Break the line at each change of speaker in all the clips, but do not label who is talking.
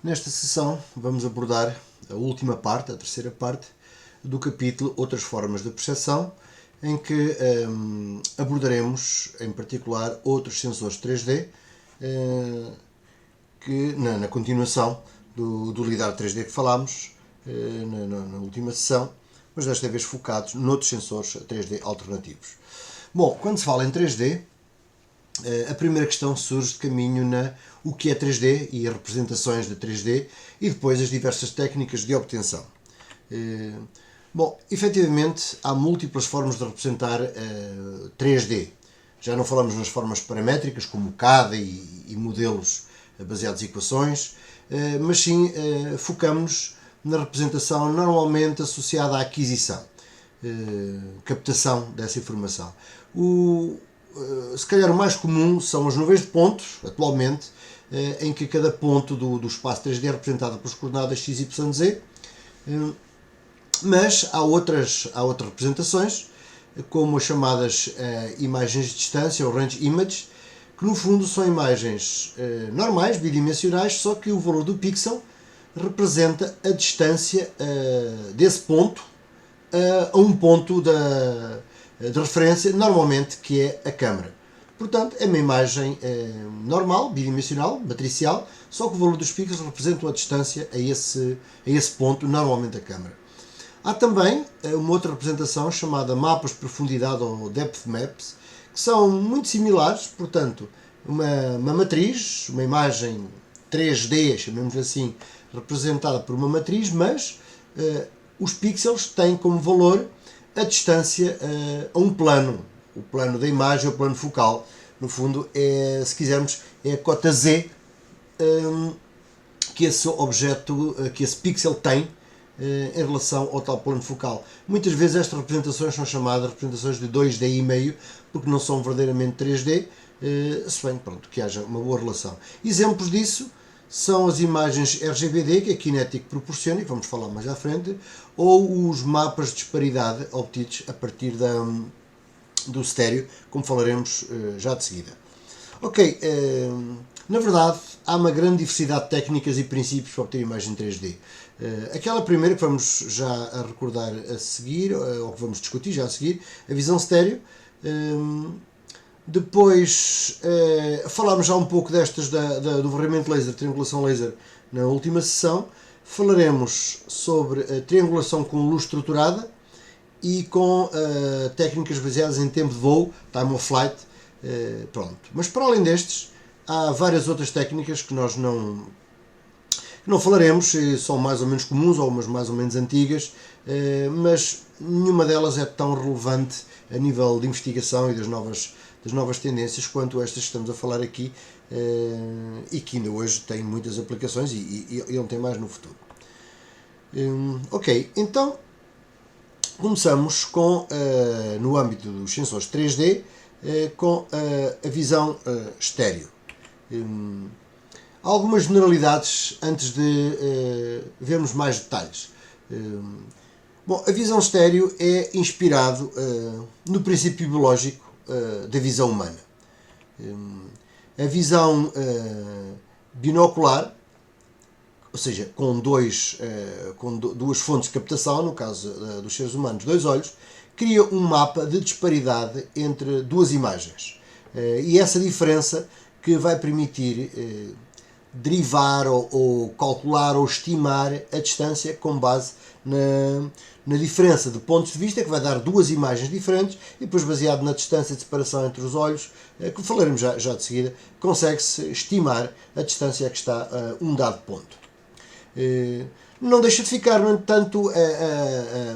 Nesta sessão vamos abordar a última parte, a terceira parte, do capítulo Outras Formas de Percepção, em que abordaremos em particular outros sensores 3D, que na continuação do lidar 3D que falámos na última sessão, mas desta vez focados noutros sensores 3D alternativos. Bom, quando se fala em 3D, a primeira questão surge de caminho na o que é 3D e as representações de 3D e depois as diversas técnicas de obtenção. Bom, efetivamente há múltiplas formas de representar 3D. Já não falamos nas formas paramétricas como CAD e modelos baseados em equações, mas sim focamos na representação normalmente associada à aquisição, captação dessa informação. Se calhar o mais comum são as nuvens de pontos, atualmente, em que cada ponto do espaço 3D é representado pelas coordenadas x, y, z, mas há outras representações, como as chamadas imagens de distância, ou range image, que no fundo são imagens normais, bidimensionais, só que o valor do pixel representa a distância desse ponto a um ponto de referência, normalmente, que é a câmara. Portanto, é uma imagem normal, bidimensional, matricial, só que o valor dos pixels representa a distância a esse ponto, normalmente a câmara. Há também uma outra representação chamada mapas de profundidade ou depth maps, que são muito similares, portanto, uma matriz, uma imagem 3D, chamemos assim, representada por uma matriz, mas os pixels têm como valor a distância a um plano, o plano da imagem, o plano focal. No fundo, se quisermos, é a cota Z que esse objeto, que esse pixel tem em relação ao tal plano focal. Muitas vezes estas representações são chamadas representações de 2D e meio, porque não são verdadeiramente 3D, se bem que haja uma boa relação. Exemplos disso são as imagens RGBD, que a Kinetic proporciona, e vamos falar mais à frente, ou os mapas de disparidade obtidos a partir do estéreo, como falaremos já de seguida. Ok, na verdade há uma grande diversidade de técnicas e princípios para obter imagem 3D. Aquela primeira que vamos já a recordar a seguir, ou que vamos discutir já a seguir, a visão estéreo. Depois falámos já um pouco destas do varrimento laser, triangulação laser, na última sessão. Falaremos sobre a triangulação com luz estruturada e com técnicas baseadas em tempo de voo, time of flight. Pronto. Mas para além destes, há várias outras técnicas que nós não falaremos, são mais ou menos comuns, ou umas mais ou menos antigas, mas nenhuma delas é tão relevante a nível de investigação e das novas tendências quanto estas que estamos a falar aqui, e que ainda hoje têm muitas aplicações e não tem mais no futuro. Ok, então começamos com, no âmbito dos sensores 3D, com a visão estéreo. Há algumas generalidades antes de vermos mais detalhes. Bom, a visão estéreo é inspirado no princípio biológico da visão humana. A visão binocular, ou seja, com duas fontes de captação, no caso dos seres humanos, 2 olhos, cria um mapa de disparidade entre duas imagens. E essa diferença que vai permitir derivar ou calcular ou estimar a distância com base na diferença de pontos de vista, que vai dar duas imagens diferentes, e depois, baseado na distância de separação entre os olhos, que falaremos já de seguida, consegue-se estimar a distância a que está um dado ponto. Não deixa de ficar, no entanto,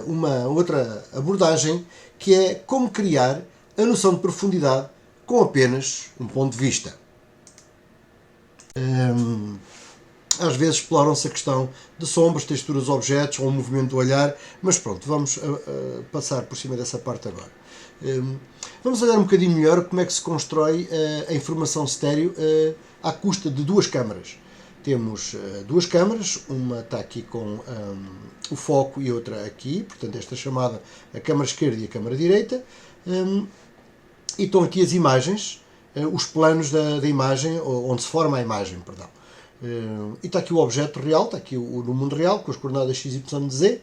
uma outra abordagem, que é como criar a noção de profundidade com apenas um ponto de vista. Às vezes exploram-se a questão de sombras, texturas, objetos ou o movimento do olhar, mas pronto, vamos passar por cima dessa parte agora. Vamos olhar um bocadinho melhor como é que se constrói a informação estéreo à custa de duas câmaras. Temos duas câmaras, uma está aqui com o foco e outra aqui, portanto esta chamada a câmara esquerda e a câmara direita, e estão aqui as imagens, os planos da imagem, onde se forma a imagem, perdão. E está aqui o objeto real, está aqui no mundo real, com as coordenadas x, y, z,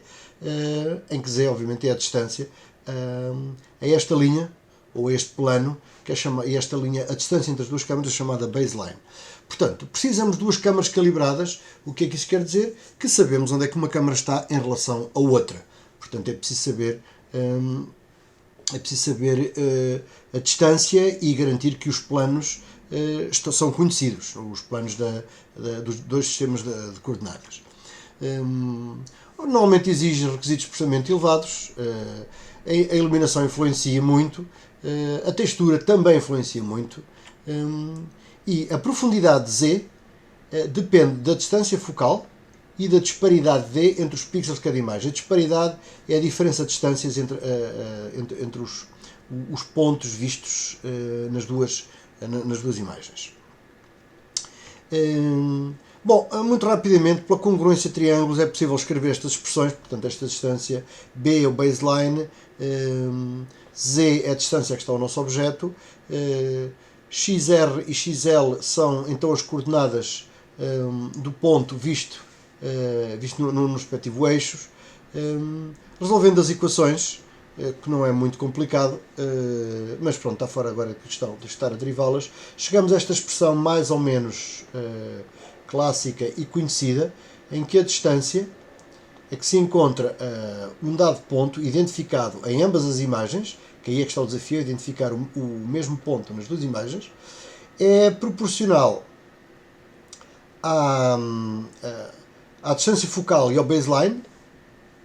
em que z obviamente é a distância a esta linha, ou a este plano, que é esta linha, a distância entre as duas câmaras é chamada baseline. Portanto, precisamos de duas câmaras calibradas. O que é que isso quer dizer? Que sabemos onde é que uma câmara está em relação à outra. Portanto, é preciso saber a distância e garantir que os planos são conhecidos, os planos dos dois sistemas de coordenadas. Normalmente exige requisitos expressamente elevados, a iluminação influencia muito, a textura também influencia muito, e a profundidade de Z depende da distância focal e da disparidade D entre os pixels de cada imagem. A disparidade é a diferença de distâncias entre os pontos vistos nas duas imagens. Bom, muito rapidamente, pela congruência de triângulos é possível escrever estas expressões. Portanto, esta distância B é o baseline, Z é a distância que está ao nosso objeto, XR e XL são então as coordenadas do ponto visto no respectivo eixos. Resolvendo as equações, que não é muito complicado, mas pronto, está fora agora da questão de estar a derivá-las, chegamos a esta expressão mais ou menos clássica e conhecida, em que a distância é que se encontra um dado ponto identificado em ambas as imagens, que aí é que está o desafio, identificar o mesmo ponto nas duas imagens, é proporcional à distância focal e ao baseline,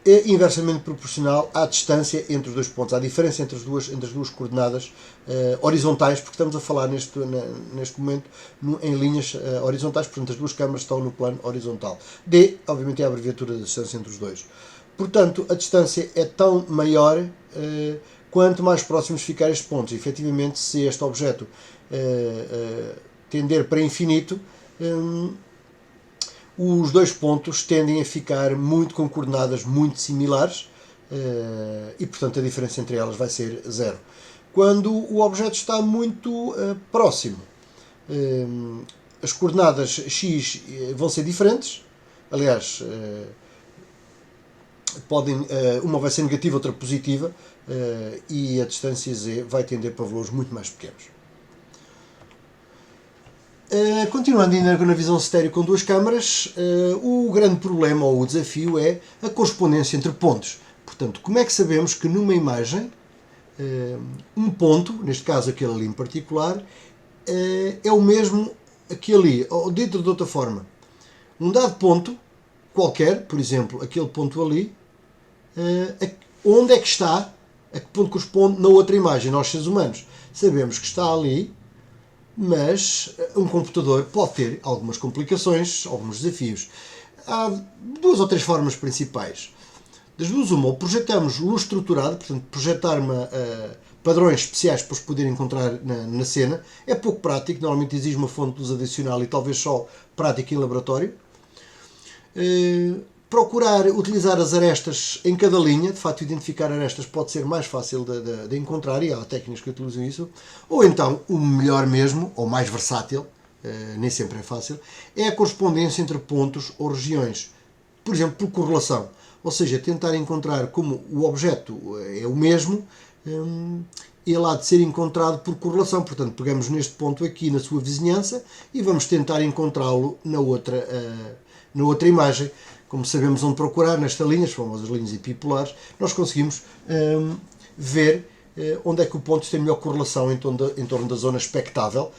é inversamente proporcional à distância entre os dois pontos, à diferença entre as duas coordenadas horizontais, porque estamos a falar neste momento em linhas horizontais, portanto as duas câmaras estão no plano horizontal. D, obviamente, é a abreviatura da distância entre os dois. Portanto, a distância é tão maior quanto mais próximos ficar estes pontos. E, efetivamente, se este objeto tender para infinito, os dois pontos tendem a ficar com coordenadas muito similares e, portanto, a diferença entre elas vai ser zero. Quando o objeto está muito próximo, as coordenadas x vão ser diferentes. Aliás, uma vai ser negativa, outra positiva, e a distância z vai tender para valores muito mais pequenos. Continuando ainda na visão estéreo com duas câmaras, o grande problema ou o desafio é a correspondência entre pontos. Portanto, como é que sabemos que numa imagem um ponto, neste caso aquele ali em particular, é o mesmo que ali, ou dito de outra forma, um dado ponto qualquer, por exemplo, aquele ponto ali, onde é que está, a que ponto corresponde na outra imagem? Nós, seres humanos, sabemos que está ali, mas um computador pode ter algumas complicações, alguns desafios. Há duas ou três formas principais. Das duas, uma, ou projetamos luz estruturada, portanto, projetar padrões especiais para os poder encontrar na cena. É pouco prático, normalmente exige uma fonte de luz adicional e talvez só prática em laboratório. Procurar utilizar as arestas em cada linha, de facto identificar arestas pode ser mais fácil de encontrar e há técnicas que utilizam isso. Ou então, o melhor mesmo, ou mais versátil, nem sempre é fácil, é a correspondência entre pontos ou regiões. Por exemplo, por correlação. Ou seja, tentar encontrar como o objeto é o mesmo, ele há de ser encontrado por correlação. Portanto, pegamos neste ponto aqui na sua vizinhança e vamos tentar encontrá-lo na outra imagem. Como sabemos onde procurar, nesta linha, as famosas linhas epipolares, nós conseguimos ver onde é que o ponto tem melhor correlação em torno da zona expectável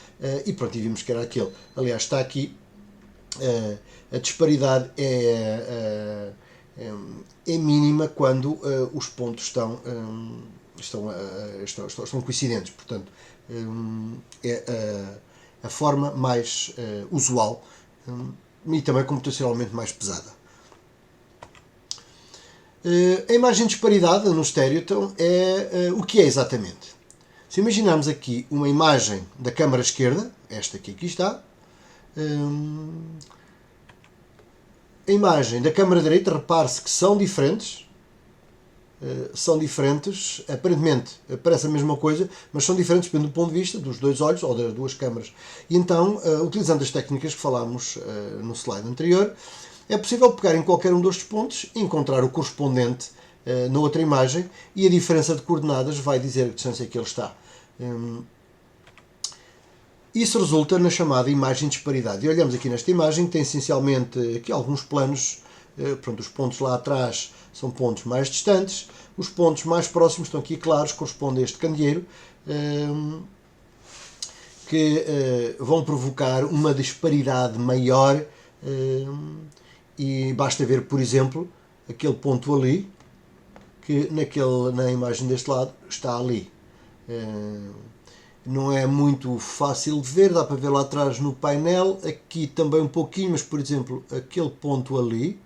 e pronto, e vimos que era aquele. Aliás, está aqui, a disparidade é mínima quando os pontos estão coincidentes. Portanto, é a forma mais usual e também computacionalmente mais pesada. A imagem de disparidade no estéreo então, o que é exatamente? Se imaginarmos aqui uma imagem da câmara esquerda, esta que aqui está, a imagem da câmara direita, repare-se que são diferentes, são diferentes, aparentemente parece a mesma coisa, mas são diferentes dependendo do ponto de vista dos dois olhos ou das duas câmaras. E então, utilizando as técnicas que falámos no slide anterior, é possível pegar em qualquer um destes pontos e encontrar o correspondente na outra imagem, e a diferença de coordenadas vai dizer a distância que ele está. Isso resulta na chamada imagem de disparidade. E olhamos aqui nesta imagem, tem essencialmente aqui alguns planos. Pronto, os pontos lá atrás são pontos mais distantes, os pontos mais próximos estão aqui claros, correspondem a este candeeiro, que vão provocar uma disparidade maior, e basta ver, por exemplo, aquele ponto ali, que na imagem deste lado está ali. Não é muito fácil de ver, dá para ver lá atrás no painel, aqui também um pouquinho, mas por exemplo, aquele ponto ali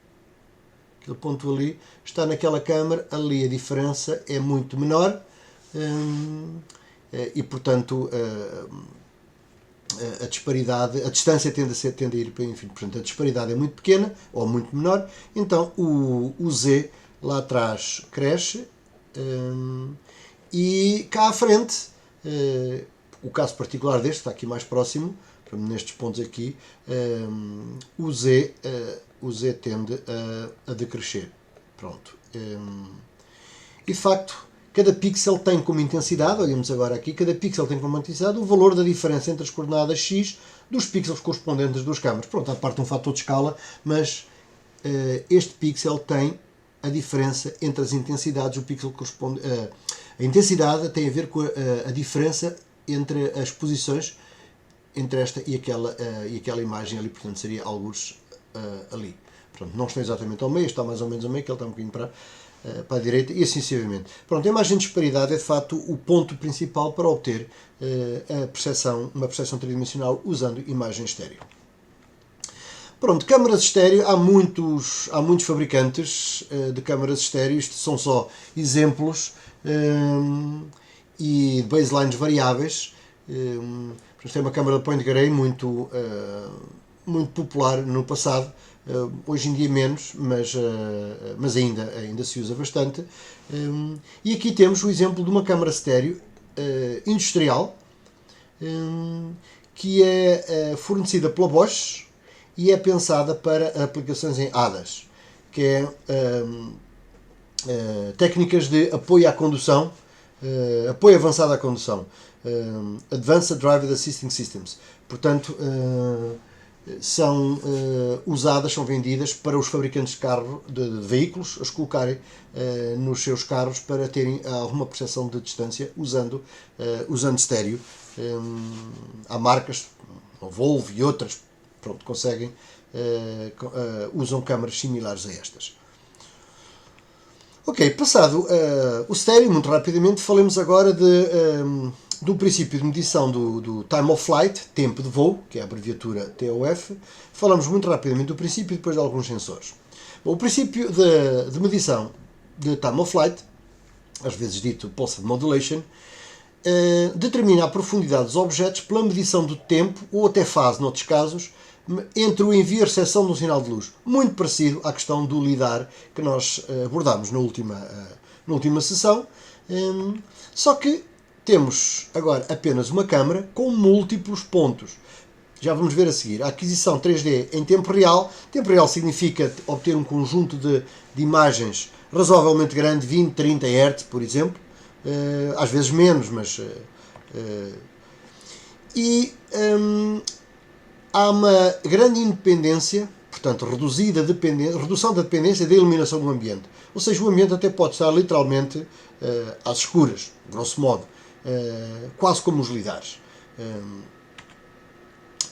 está naquela câmara, ali a diferença é muito menor, e portanto a disparidade, a distância tende a ir para infinito, portanto a disparidade é muito pequena ou muito menor, então o Z lá atrás cresce, e cá à frente, o caso particular deste, está aqui mais próximo, nestes pontos aqui, o Z tende a decrescer. Pronto. E de facto, cada pixel tem como intensidade, olhamos agora aqui, cada pixel tem como intensidade o valor da diferença entre as coordenadas X dos pixels correspondentes das duas câmaras. Pronto, à parte um fator de escala, mas este pixel tem a diferença entre as intensidades, o pixel corresponde. A intensidade tem a ver com a diferença entre as posições entre esta e aquela imagem ali, portanto seria alguns ali. Portanto, não está exatamente ao meio, está mais ou menos ao meio, que ele está um bocadinho para a direita, e assim sucessivamente. Pronto, a imagem de disparidade é de facto o ponto principal para obter uma percepção tridimensional usando imagem estéreo. Pronto, câmaras estéreo, há muitos fabricantes de câmaras estéreo, isto são só exemplos, e baselines variáveis. Tem uma câmara de point array muito popular no passado, hoje em dia menos, mas ainda se usa bastante. E aqui temos o exemplo de uma câmara estéreo industrial, que é fornecida pela Bosch e é pensada para aplicações em ADAS, que é técnicas de apoio à condução, apoio avançado à condução, Advanced Driver Assisting Systems. Portanto, são vendidas para os fabricantes de veículos, as colocarem nos seus carros para terem alguma percepção de distância usando estéreo. Há marcas, a Volvo e outras, pronto, usam câmaras similares a estas. Ok, passado o estéreo, muito rapidamente, falemos agora do princípio de medição do Time of Flight, tempo de voo, que é a abreviatura TOF. Falamos muito rapidamente do princípio e depois de alguns sensores. Bom, o princípio de medição de Time of Flight, às vezes dito Pulsar Modulation, determina a profundidade dos objetos pela medição do tempo, ou até fase, noutros casos, entre o envio e a recepção de um sinal de luz. Muito parecido à questão do LIDAR que nós abordámos na última sessão, só que temos agora apenas uma câmara com múltiplos pontos. Já vamos ver a seguir. A aquisição 3D em tempo real. Tempo real significa obter um conjunto de imagens razoavelmente grande, 20, 30 Hz, por exemplo. Às vezes menos, mas... há uma grande independência, portanto, redução da dependência da iluminação do ambiente. Ou seja, o ambiente até pode estar literalmente às escuras, grosso modo. Quase como os lidares.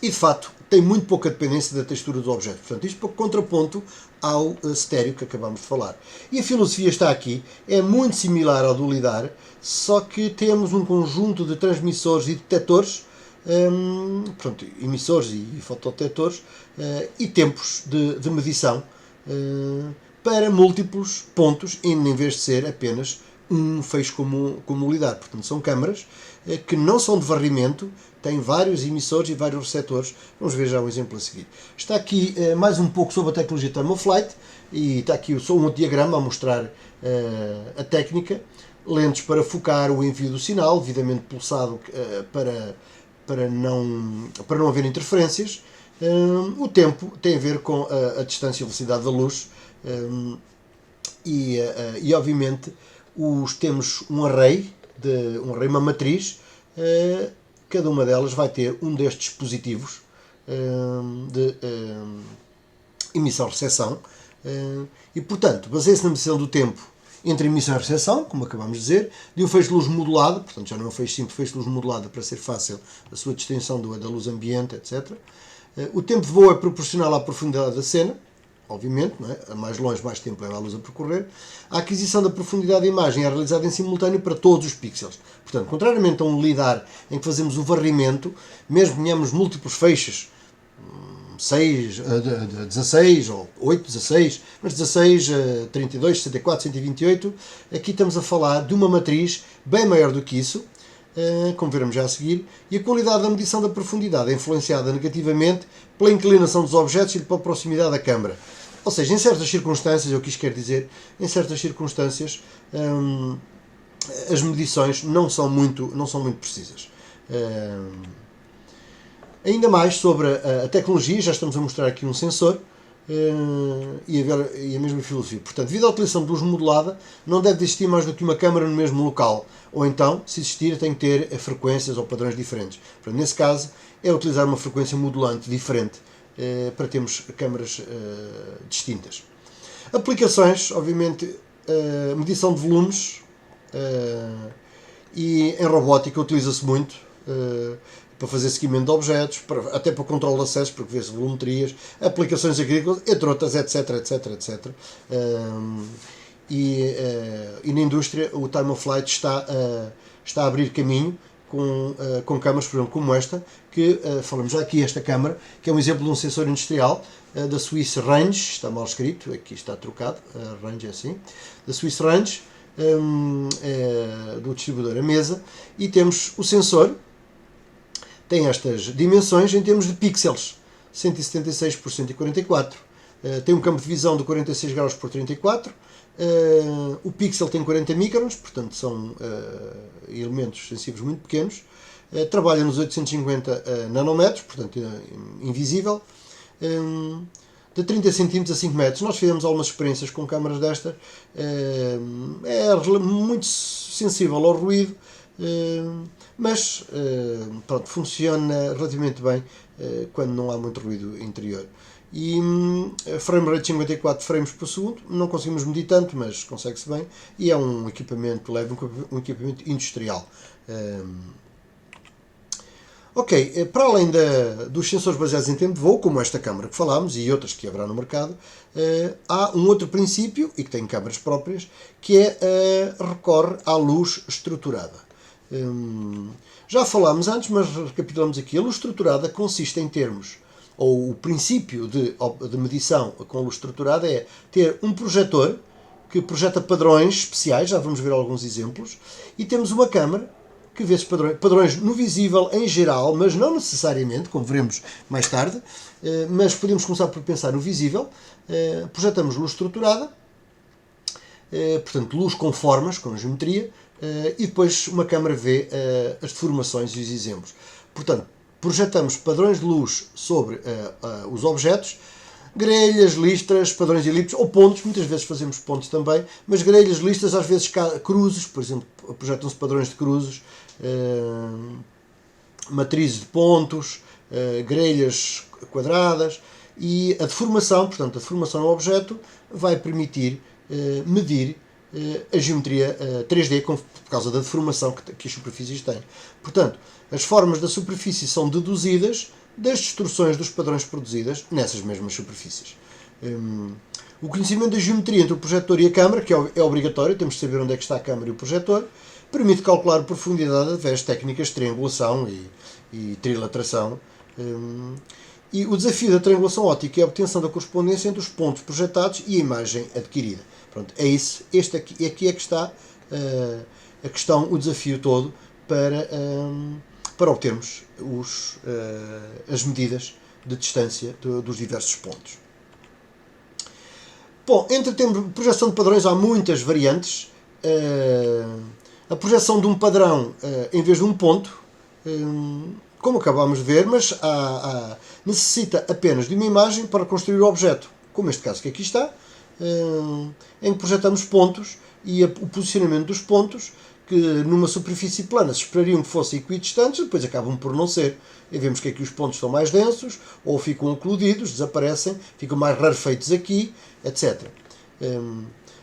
E de facto tem muito pouca dependência da textura dos objetos. Portanto, isto por contraponto ao estéreo que acabamos de falar. E a filosofia está aqui, é muito similar ao do lidar, só que temos um conjunto de transmissores e detectores, emissores e fotodetectores, e tempos de medição para múltiplos pontos, em vez de ser apenas um feixe como lidar. Portanto, são câmaras que não são de varrimento, têm vários emissores e vários receptores. Vamos ver já um exemplo a seguir. Está aqui mais um pouco sobre a tecnologia Time-of-Flight, e está aqui só um diagrama a mostrar a técnica. Lentes para focar o envio do sinal, devidamente pulsado para não haver interferências. O tempo tem a ver com a distância e a velocidade da luz, e obviamente temos um array, uma matriz. Cada uma delas vai ter um destes dispositivos de emissão-recepção, e portanto baseia-se na medição do tempo entre emissão e recepção, como acabamos de dizer, de um feixe de luz modulado, portanto já não é um feixe simples, feixe de luz modulado para ser fácil a sua distinção da luz ambiente, etc. O tempo de voo é proporcional à profundidade da cena, obviamente, não é? A mais longe, mais tempo leva a luz a percorrer. A aquisição da profundidade da imagem é realizada em simultâneo para todos os pixels. Portanto, contrariamente a um lidar em que fazemos o varrimento, mesmo que tenhamos múltiplos feixes, 16 ou 8, 16, mas 16, 32, 64, 128, aqui estamos a falar de uma matriz bem maior do que isso, como veremos já a seguir, e a qualidade da medição da profundidade é influenciada negativamente pela inclinação dos objetos e pela proximidade da câmara. Ou seja, em certas circunstâncias, é o que isto quer dizer, em certas circunstâncias as medições não são muito precisas. Ainda mais sobre a tecnologia, já estamos a mostrar aqui um sensor e a mesma filosofia. Portanto, devido à utilização de luz modulada, não deve existir mais do que uma câmara no mesmo local. Ou então, se existir, tem que ter frequências ou padrões diferentes. Portanto, nesse caso, é utilizar uma frequência modulante diferente para termos câmaras distintas. Aplicações, obviamente, medição de volumes, e em robótica utiliza-se muito para fazer seguimento de objetos, até para controle de acesso, porque vê-se volumetrias, aplicações agrícolas, entre outras, etc, etc, etc. E na indústria o Time-of-Flight está a abrir caminho com câmaras, por exemplo, como esta, que falamos já aqui, esta câmara, que é um exemplo de um sensor industrial da Swiss Range, está mal escrito, aqui está trocado, Range é assim, da Swiss Range, do distribuidor a mesa, e temos o sensor, tem estas dimensões em termos de pixels, 176 por 144, tem um campo de visão de 46 graus por 34, o pixel tem 40 microns, portanto são elementos sensíveis muito pequenos, trabalha nos 850 nanômetros, portanto invisível, de 30 cm a 5 metros. Nós fizemos algumas experiências com câmaras destas, é muito sensível ao ruído, mas pronto, funciona relativamente bem quando não há muito ruído interior. E frame rate 54 frames por segundo, não conseguimos medir tanto, mas consegue-se bem, e é um equipamento leve, um equipamento industrial. Ok, para além dos sensores baseados em tempo de voo, como esta câmara que falámos e outras que haverá no mercado, há um outro princípio, e que tem câmaras próprias, que recorre à luz estruturada. Já falámos antes, mas recapitulamos aqui. A luz estruturada consiste em termos, ou o princípio de medição com luz estruturada é ter um projetor que projeta padrões especiais, já vamos ver alguns exemplos, e temos uma câmara que vê esses padrões no visível em geral, mas não necessariamente, como veremos mais tarde, mas podemos começar por pensar no visível. Projetamos luz estruturada, portanto luz com formas, com geometria, e depois uma câmara vê as deformações e os exemplos. Portanto, projetamos padrões de luz sobre os objetos, grelhas, listras, padrões elípticos ou pontos, muitas vezes fazemos pontos também, mas grelhas, listras, às vezes cruzes, por exemplo, projetam-se padrões de cruzes, matrizes de pontos, grelhas quadradas, e a deformação, portanto, a deformação no objeto vai permitir medir a geometria 3D por causa da deformação que as superfícies têm. Portanto, as formas da superfície são deduzidas das distorções dos padrões produzidas nessas mesmas superfícies. O conhecimento da geometria entre o projetor e a câmara, que é obrigatório, temos de saber onde é que está a câmara e o projetor, permite calcular a profundidade através de técnicas de triangulação e trilatração. E o desafio da triangulação óptica é a obtenção da correspondência entre os pontos projetados e a imagem adquirida. Pronto, é isso. Aqui é que está a questão, o desafio todo para obtermos as medidas de distância dos diversos pontos. Bom, entre termos de projeção de padrões há muitas variantes. A projeção de um padrão em vez de um ponto, como acabámos de ver, mas necessita apenas de uma imagem para construir o objeto, como este caso que aqui está, em que projetamos pontos e o posicionamento dos pontos, que numa superfície plana se esperariam que fossem equidistantes, depois acabam por não ser. E vemos que aqui os pontos estão mais densos, ou ficam ocludidos, desaparecem, ficam mais rarefeitos aqui, etc.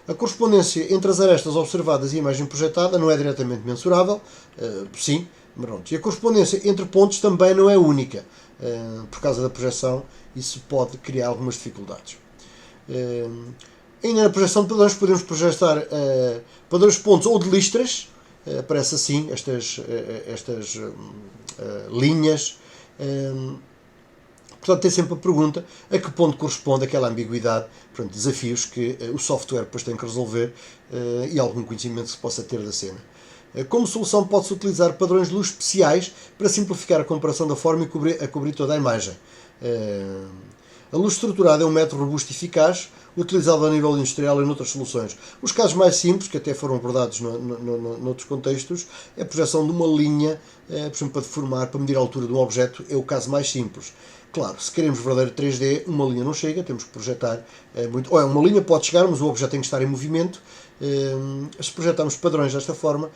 A correspondência entre as arestas observadas e a imagem projetada não é diretamente mensurável, sim, pronto. E a correspondência entre pontos também não é única. Por causa da projeção, isso pode criar algumas dificuldades. Ainda na projeção de padrões podemos projetar padrões de pontos ou de listras, aparece assim, estas linhas. Portanto, tem sempre a pergunta a que ponto corresponde aquela ambiguidade, portanto, desafios que o software depois tem que resolver e algum conhecimento que se possa ter da cena. Como solução, pode-se utilizar padrões de luz especiais para simplificar a comparação da forma e cobrir toda a imagem. A luz estruturada é um método robusto e eficaz, utilizado a nível industrial e noutras soluções. Os casos mais simples, que até foram abordados noutros contextos, é a projeção de uma linha, por exemplo, para deformar, para medir a altura de um objeto, é o caso mais simples. Claro, se queremos verdadeiro 3D, uma linha não chega, temos que projetar muito. Ou uma linha pode chegar, mas o objeto tem que estar em movimento. Se projetarmos padrões desta forma,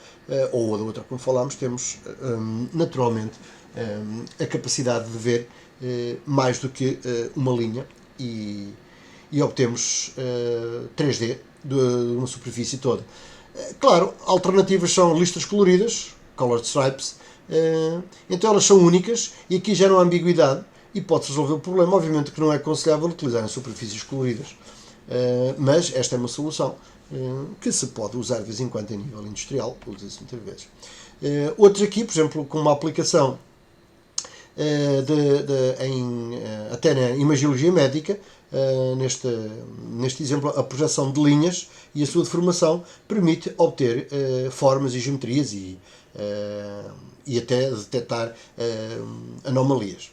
ou da outra como falámos, temos naturalmente a capacidade de ver mais do que uma linha e obtemos 3D de uma superfície toda. Claro, alternativas são listas coloridas, colored stripes, então elas são únicas e aqui já não há ambiguidade e pode-se resolver o problema. Obviamente que não é aconselhável utilizar em superfícies coloridas, mas esta é uma solução que se pode usar de vez em quando em nível industrial, usa-se muitas vezes. Outros aqui, por exemplo, com uma aplicação até na imagiologia médica, neste exemplo, a projeção de linhas e a sua deformação permite obter formas e geometrias e até detectar anomalias.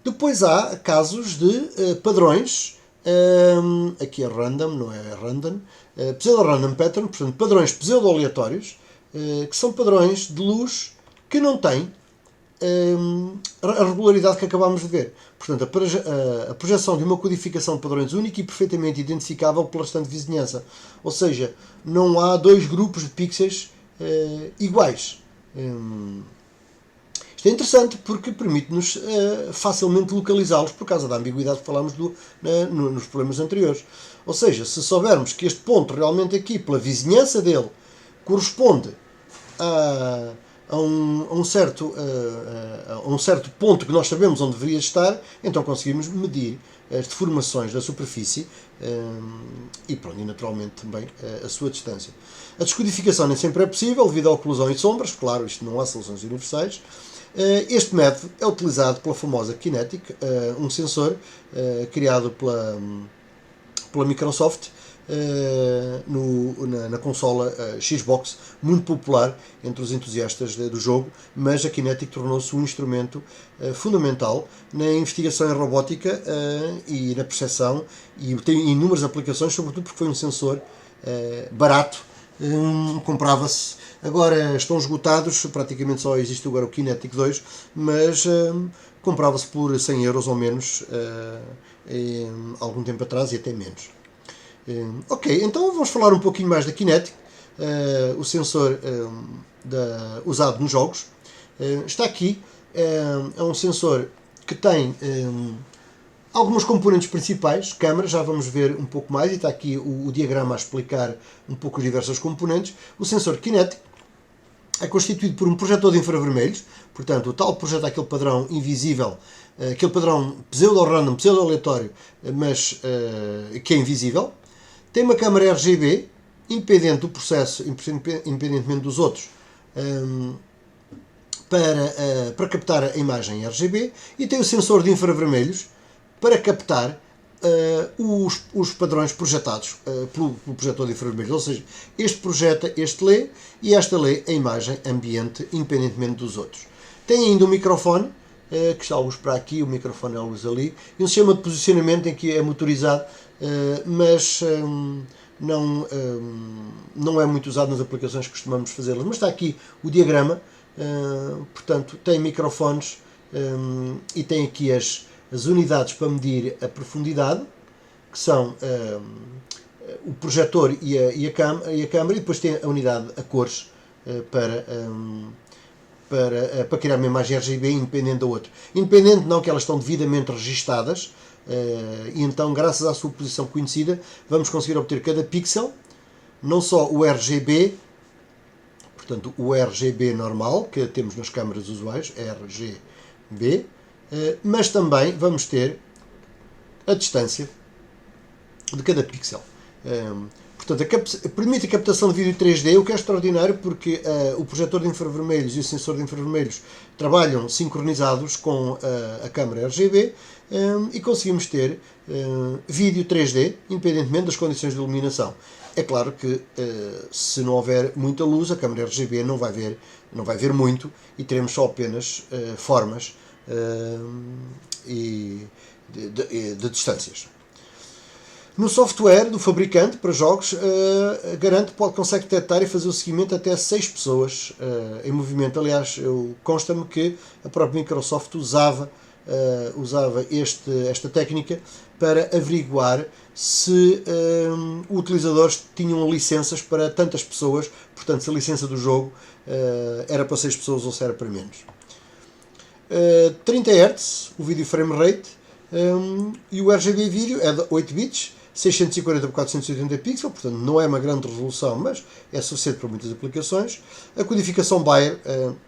Depois há casos de padrões, aqui é random, não é random, pseudo-random pattern, portanto padrões pseudo-aleatórios, que são padrões de luz que não têm a regularidade que acabámos de ver. Portanto, a projeção de uma codificação de padrões única e perfeitamente identificável pela restante vizinhança. Ou seja, não há dois grupos de pixels iguais. Isto é interessante porque permite-nos facilmente localizá-los por causa da ambiguidade que falámos nos problemas anteriores. Ou seja, se soubermos que este ponto realmente aqui, pela vizinhança dele, corresponde a um certo ponto que nós sabemos onde deveria estar, então conseguimos medir as deformações da superfície e, pronto, e naturalmente também a sua distância. A descodificação nem sempre é possível devido à oclusão e sombras, claro, isto não há soluções universais. Este método é utilizado pela famosa Kinetic, um sensor criado pela Microsoft na consola Xbox, muito popular entre os entusiastas do jogo, mas a Kinetic tornou-se um instrumento fundamental na investigação em robótica e na percepção, e tem inúmeras aplicações, sobretudo porque foi um sensor barato, comprava-se. Agora estão esgotados, praticamente só existe agora o Kinetic 2, mas comprava-se por 100 euros ou menos algum tempo atrás e até menos. Ok, então vamos falar um pouquinho mais da Kinetic, o sensor usado nos jogos. Está aqui, é um sensor que tem algumas componentes principais, câmara, já vamos ver um pouco mais, e está aqui o diagrama a explicar um pouco as diversas componentes. O sensor Kinetic é constituído por um projetor de infravermelhos, portanto o tal projeta aquele padrão invisível, aquele padrão pseudo-random, pseudo-aleatório, mas que é invisível. Tem uma câmara RGB, independente do processo, independentemente dos outros, para captar a imagem RGB, e tem o sensor de infravermelhos para captar os padrões projetados pelo projetor de infravermelhos, ou seja, este projeta, este lê e esta lê a imagem ambiente independentemente dos outros. Tem ainda um microfone, que está a luz para aqui, o microfone é a luz ali, e um sistema de posicionamento em que é motorizado, mas não é muito usado nas aplicações que costumamos fazê-las. Mas está aqui o diagrama, portanto tem microfones e tem aqui as unidades para medir a profundidade, que são o projetor e a câmara, e depois tem a unidade a cores para criar uma imagem RGB independente da outra. Independente não, que elas estão devidamente registadas, e então, graças à sua posição conhecida, vamos conseguir obter cada pixel, não só o RGB, portanto o RGB normal, que temos nas câmaras usuais, RGB, mas também vamos ter a distância de cada pixel. Portanto, permite a captação de vídeo 3D, o que é extraordinário porque o projetor de infravermelhos e o sensor de infravermelhos trabalham sincronizados com a câmara RGB, e conseguimos ter vídeo 3D, independentemente das condições de iluminação. É claro que se não houver muita luz, a câmara RGB não vai ver muito e teremos só apenas formas de distâncias. No software do fabricante para jogos, garante que consegue detectar e fazer o seguimento até 6 pessoas em movimento. Aliás, consta-me que a própria Microsoft usava esta técnica para averiguar se utilizadores tinham licenças para tantas pessoas, portanto, se a licença do jogo era para 6 pessoas ou se era para menos. 30 Hz, o video frame rate, e o RGB vídeo é de 8 bits, 640 por 480 pixels, portanto não é uma grande resolução, mas é suficiente para muitas aplicações. A codificação Bayer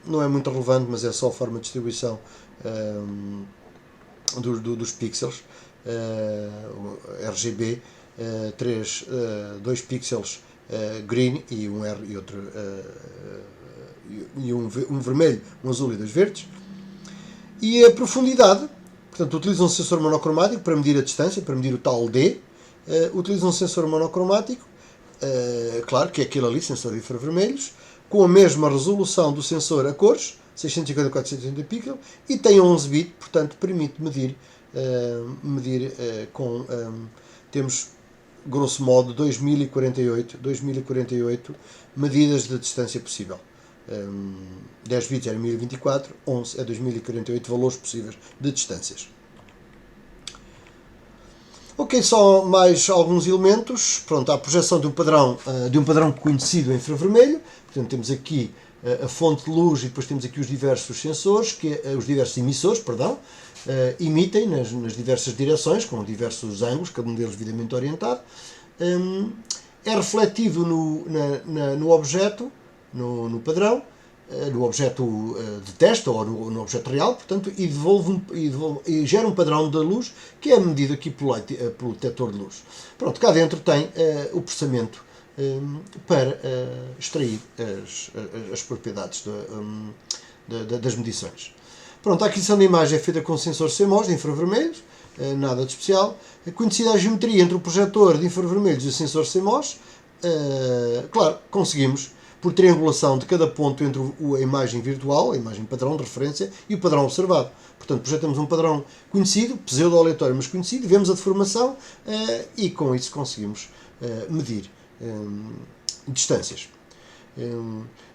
não é muito relevante, mas é só a forma de distribuição dos pixels. RGB, 2 pixels green e um R e outro um vermelho, um azul e 2 verdes. E a profundidade, portanto, utiliza um sensor monocromático para medir a distância, para medir o tal D. Utiliza um sensor monocromático, claro que é aquele ali, sensor de infravermelhos, com a mesma resolução do sensor a cores, 650 x 480 pixels, e tem 11 bits, portanto permite medir temos grosso modo 2048 medidas de distância possível. 10 bits é 1024, 11 é 2048 valores possíveis de distâncias. Ok, só mais alguns elementos. Pronto, há a projeção de um padrão conhecido em infravermelho. Portanto, temos aqui a fonte de luz e depois temos aqui os diversos sensores, os diversos emissores, emitem nas diversas direções, com diversos ângulos, cada um deles devidamente orientado. É refletido no objeto, no padrão, no objeto de teste ou no objeto real, portanto, e gera um padrão de luz que é medido aqui pelo detector de luz. Pronto, cá dentro tem o processamento para extrair as propriedades das medições. Pronto, a aquisição da imagem é feita com sensor CMOS de infravermelhos, nada de especial. Conhecida a geometria entre o projetor de infravermelhos e o sensor CMOS, claro, conseguimos por triangulação de cada ponto entre a imagem virtual, a imagem padrão de referência, e o padrão observado. Portanto, projetamos um padrão conhecido, pseudo-aleatório, mas conhecido, vemos a deformação e com isso conseguimos medir distâncias.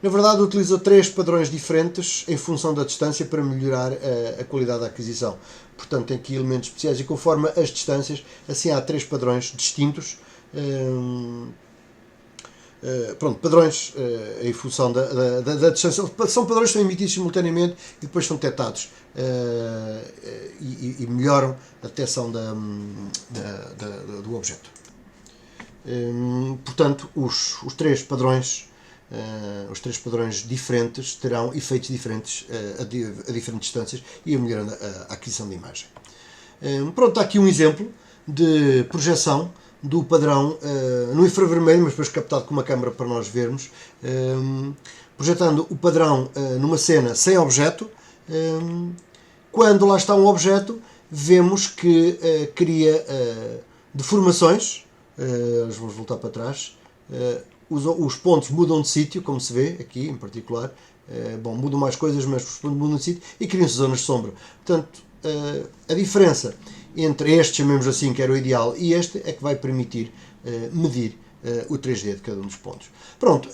Na verdade, utiliza 3 padrões diferentes em função da distância para melhorar a qualidade da aquisição. Portanto, tem aqui elementos especiais e conforme as distâncias, assim há 3 padrões distintos. Padrões em função da distância. São padrões que são emitidos simultaneamente e depois são detectados e melhoram a detecção do objeto. Portanto, os 3 padrões diferentes terão efeitos diferentes a diferentes distâncias e melhorando a aquisição de imagem. Pronto, está aqui um exemplo de projeção do padrão no infravermelho, mas depois captado com uma câmera para nós vermos, projetando o padrão numa cena sem objeto. Quando lá está um objeto, vemos que cria deformações. Vamos voltar para trás. Os pontos mudam de sítio, como se vê aqui em particular. Mudam mais coisas, mas os pontos mudam de sítio e criam-se zonas de sombra. Portanto, a diferença entre este, chamemos assim, que era o ideal, e este é que vai permitir medir o 3D de cada um dos pontos. Pronto,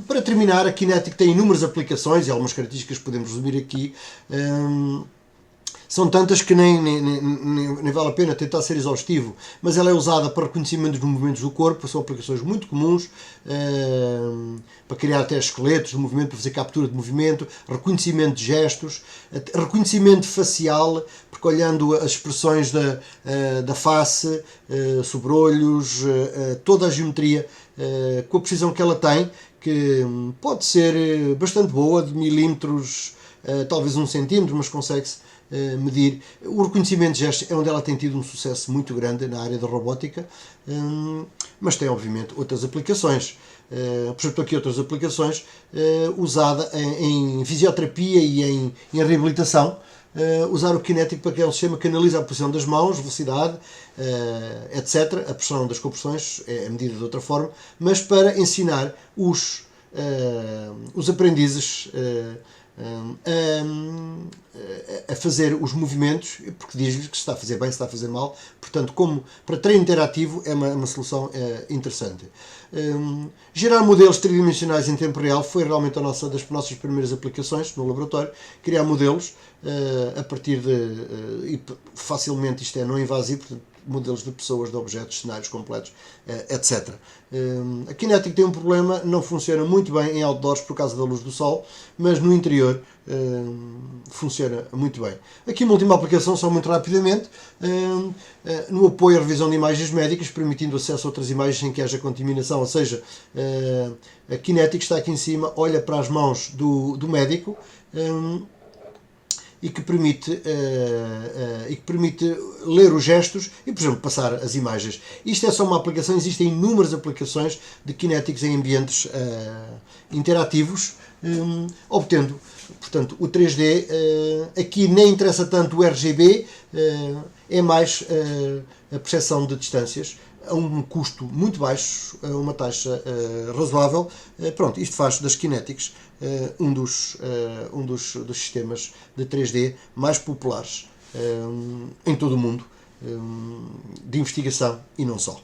para terminar, a Kinetic tem inúmeras aplicações e algumas características que podemos resumir aqui. São tantas que nem vale a pena tentar ser exaustivo, mas ela é usada para reconhecimento dos movimentos do corpo, são aplicações muito comuns, para criar até esqueletos de movimento, para fazer captura de movimento, reconhecimento de gestos, reconhecimento facial, porque olhando as expressões da face, sobrolhos, toda a geometria, com a precisão que ela tem, que pode ser bastante boa, de milímetros, talvez 1 centímetro, mas consegue-se medir. O reconhecimento de gestos é onde ela tem tido um sucesso muito grande na área da robótica, mas tem obviamente outras aplicações. Por exemplo, aqui outras aplicações usada em fisioterapia e em reabilitação. Usar o Kinetic para criar um sistema que analisa a posição das mãos, velocidade, etc. A pressão das compressões é medida de outra forma, mas para ensinar os aprendizes a fazer os movimentos, porque diz-lhes que se está a fazer bem, se está a fazer mal. Portanto, como para treino interativo, é uma solução interessante. Gerar modelos tridimensionais em tempo real foi realmente das nossas primeiras aplicações no laboratório. Criar modelos a partir e facilmente, isto é não invasivo, portanto, modelos de pessoas, de objetos, cenários completos, etc. A Kinetic tem um problema, não funciona muito bem em outdoors por causa da luz do sol, mas no interior funciona muito bem. Aqui uma última aplicação, só muito rapidamente, no apoio à revisão de imagens médicas, permitindo acesso a outras imagens sem que haja contaminação, ou seja, a Kinetic está aqui em cima, olha para as mãos do médico, e que permite ler os gestos e, por exemplo, passar as imagens. Isto é só uma aplicação, existem inúmeras aplicações de Kinetics em ambientes interativos, obtendo, portanto, o 3D. Aqui nem interessa tanto o RGB, é mais a percepção de distâncias, a um custo muito baixo, a uma taxa razoável. Pronto, isto faz das Kinetics um dos sistemas de 3D mais populares em todo o mundo, de investigação e não só.